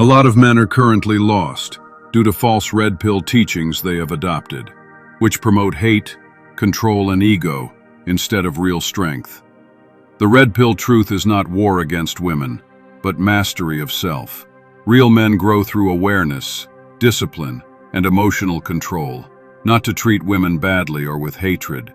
A lot of men are currently lost due to false red pill teachings they have adopted, which promote hate, control, and ego instead of real strength. The red pill truth is not war against women, but mastery of self. Real men grow through awareness, discipline, and emotional control, not to treat women badly or with hatred.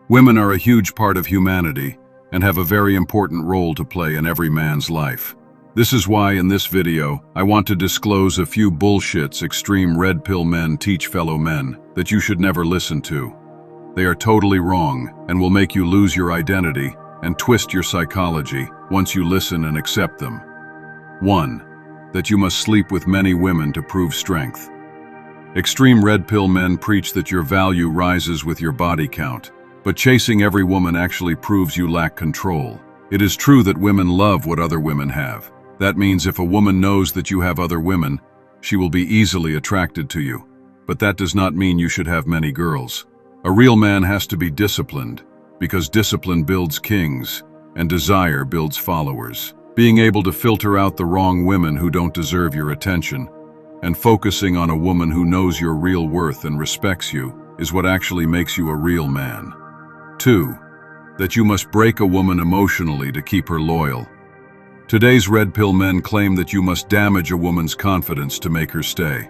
Women are a huge part of humanity and have a very important role to play in every man's life. This is why in this video, I want to disclose a few bullshits extreme red pill men teach fellow men that you should never listen to. They are totally wrong and will make you lose your identity and twist your psychology once you listen and accept them. 1. That you must sleep with many women to prove strength. Extreme red pill men preach that your value rises with your body count, but chasing every woman actually proves you lack control. It is true that women love what other women have. That means if a woman knows that you have other women, she will be easily attracted to you. But that does not mean you should have many girls. A real man has to be disciplined, because discipline builds kings, and desire builds followers. Being able to filter out the wrong women who don't deserve your attention, and focusing on a woman who knows your real worth and respects you, is what actually makes you a real man. 2. That you must break a woman emotionally to keep her loyal. Today's red pill men claim that you must damage a woman's confidence to make her stay.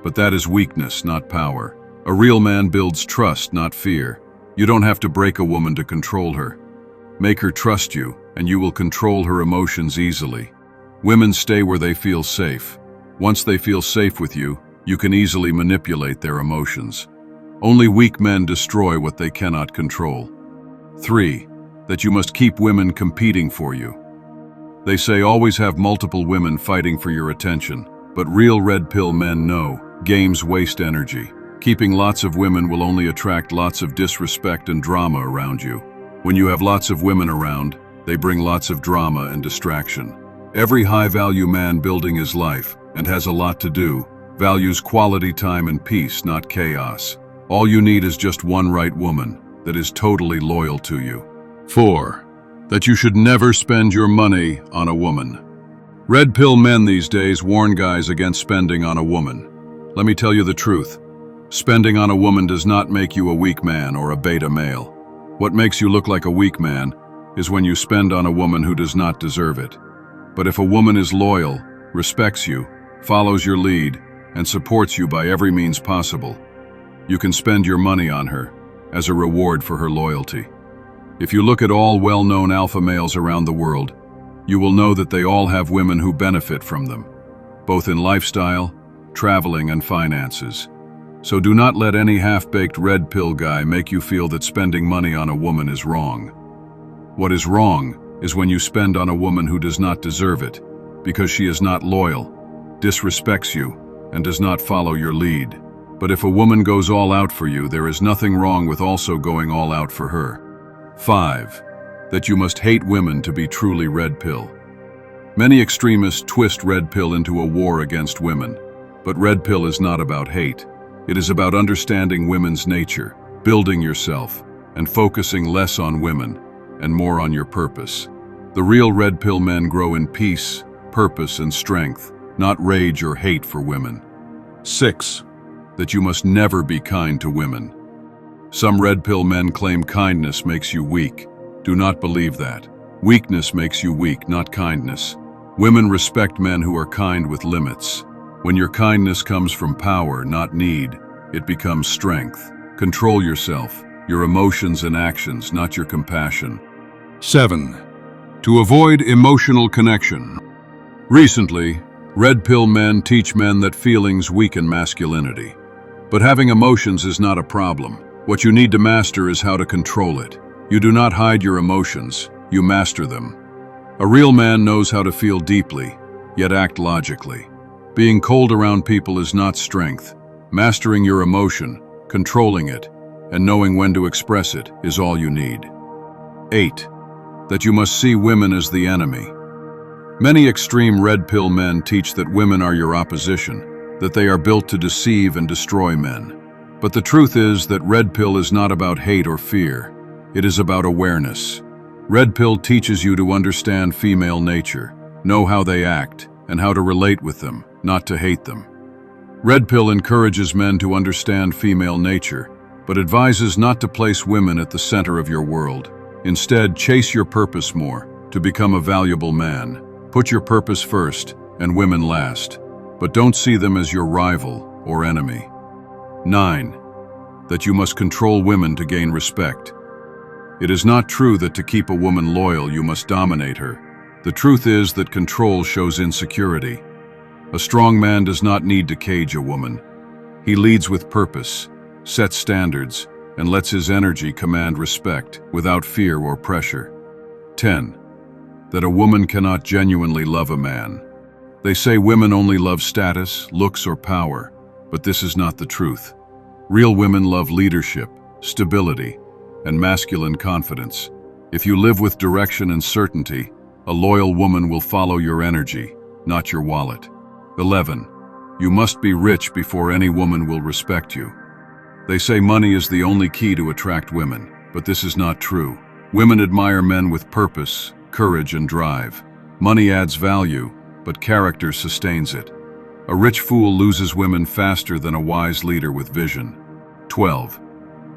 But that is weakness, not power. A real man builds trust, not fear. You don't have to break a woman to control her. Make her trust you, and you will control her emotions easily. Women stay where they feel safe. Once they feel safe with you, you can easily manipulate their emotions. Only weak men destroy what they cannot control. 3. That you must keep women competing for you. They say always have multiple women fighting for your attention, but real red pill men know games waste energy. Keeping lots of women will only attract lots of disrespect and drama around you. When you have lots of women around, they bring lots of drama and distraction. Every high-value man building his life, and has a lot to do, values quality time and peace, not chaos. All you need is just one right woman that is totally loyal to you. 4. That you should never spend your money on a woman. Red pill men these days warn guys against spending on a woman. Let me tell you the truth. Spending on a woman does not make you a weak man or a beta male. What makes you look like a weak man is when you spend on a woman who does not deserve it. But if a woman is loyal, respects you, follows your lead, and supports you by every means possible, you can spend your money on her as a reward for her loyalty. If you look at all well-known alpha males around the world, you will know that they all have women who benefit from them, both in lifestyle, traveling, and finances. So do not let any half-baked red pill guy make you feel that spending money on a woman is wrong. What is wrong is when you spend on a woman who does not deserve it, because she is not loyal, disrespects you, and does not follow your lead. But if a woman goes all out for you, there is nothing wrong with also going all out for her. 5. That you must hate women to be truly red pill. Many extremists twist red pill into a war against women, but red pill is not about hate. It is about understanding women's nature, building yourself, and focusing less on women and more on your purpose. The real red pill men grow in peace, purpose, and strength, not rage or hate for women. 6. That you must never be kind to women. Some red pill men claim kindness makes you weak. Do not believe that. Weakness makes you weak, not kindness. Women respect men who are kind with limits. When your kindness comes from power, not need, it becomes strength. Control yourself, your emotions and actions, not your compassion. 7. To avoid emotional connection. Recently, red pill men teach men that feelings weaken masculinity. But having emotions is not a problem. What you need to master is how to control it. You do not hide your emotions, you master them. A real man knows how to feel deeply, yet act logically. Being cold around people is not strength. Mastering your emotion, controlling it, and knowing when to express it is all you need. 8. That you must see women as the enemy. Many extreme red pill men teach that women are your opposition, that they are built to deceive and destroy men. But the truth is that red pill is not about hate or fear. It is about awareness. Red pill teaches you to understand female nature, know how they act, and how to relate with them, not to hate them. Redpill encourages men to understand female nature, but advises not to place women at the center of your world. Instead, chase your purpose more, to become a valuable man. Put your purpose first, and women last, but don't see them as your rival or enemy. 9. That you must control women to gain respect. It is not true that to keep a woman loyal you must dominate her. The truth is that control shows insecurity. A strong man does not need to cage a woman. He leads with purpose, sets standards, and lets his energy command respect without fear or pressure. 10. That a woman cannot genuinely love a man. They say women only love status, looks, or power, but this is not the truth. Real women love leadership, stability, and masculine confidence. If you live with direction and certainty, a loyal woman will follow your energy, not your wallet. 11. You must be rich before any woman will respect you. They say money is the only key to attract women, but this is not true. Women admire men with purpose, courage, and drive. Money adds value, but character sustains it. A rich fool loses women faster than a wise leader with vision. 12.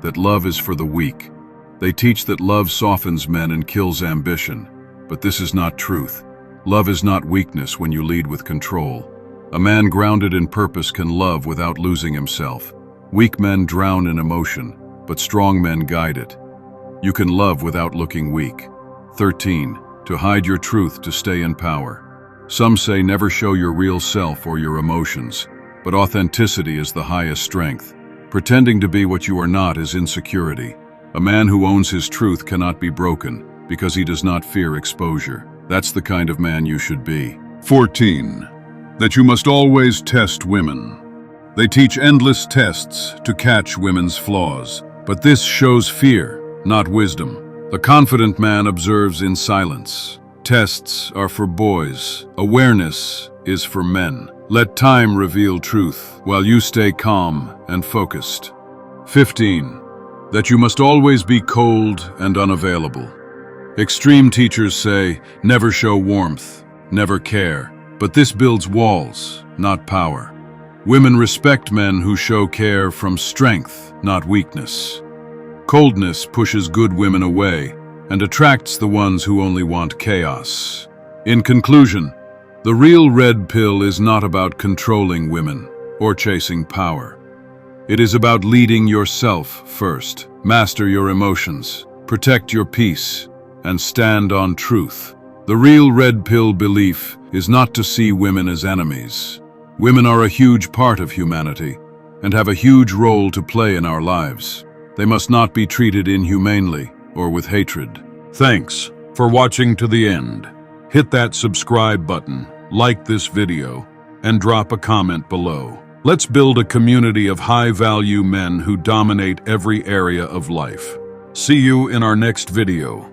That love is for the weak. They teach that love softens men and kills ambition, but this is not truth. Love is not weakness when you lead with control. A man grounded in purpose can love without losing himself. Weak men drown in emotion, but strong men guide it. You can love without looking weak. 13. To hide your truth to stay in power. Some say never show your real self or your emotions, but authenticity is the highest strength. Pretending to be what you are not is insecurity. A man who owns his truth cannot be broken because he does not fear exposure. That's the kind of man you should be. 14. That you must always test women. They teach endless tests to catch women's flaws, but this shows fear, not wisdom. The confident man observes in silence. Tests are for boys. Awareness is for men. Let time reveal truth while you stay calm and focused. 15. That you must always be cold and unavailable. Extreme teachers say, never show warmth, never care, but this builds walls, not power. Women respect men who show care from strength, not weakness. Coldness pushes good women away and attracts the ones who only want chaos. In conclusion, the real red pill is not about controlling women or chasing power. It is about leading yourself first. Master your emotions, protect your peace, and stand on truth. The real red pill belief is not to see women as enemies. Women are a huge part of humanity and have a huge role to play in our lives. They must not be treated inhumanely or with hatred. Thanks for watching to the end. Hit that subscribe button, like this video, and drop a comment below. Let's build a community of high-value men who dominate every area of life. See you in our next video.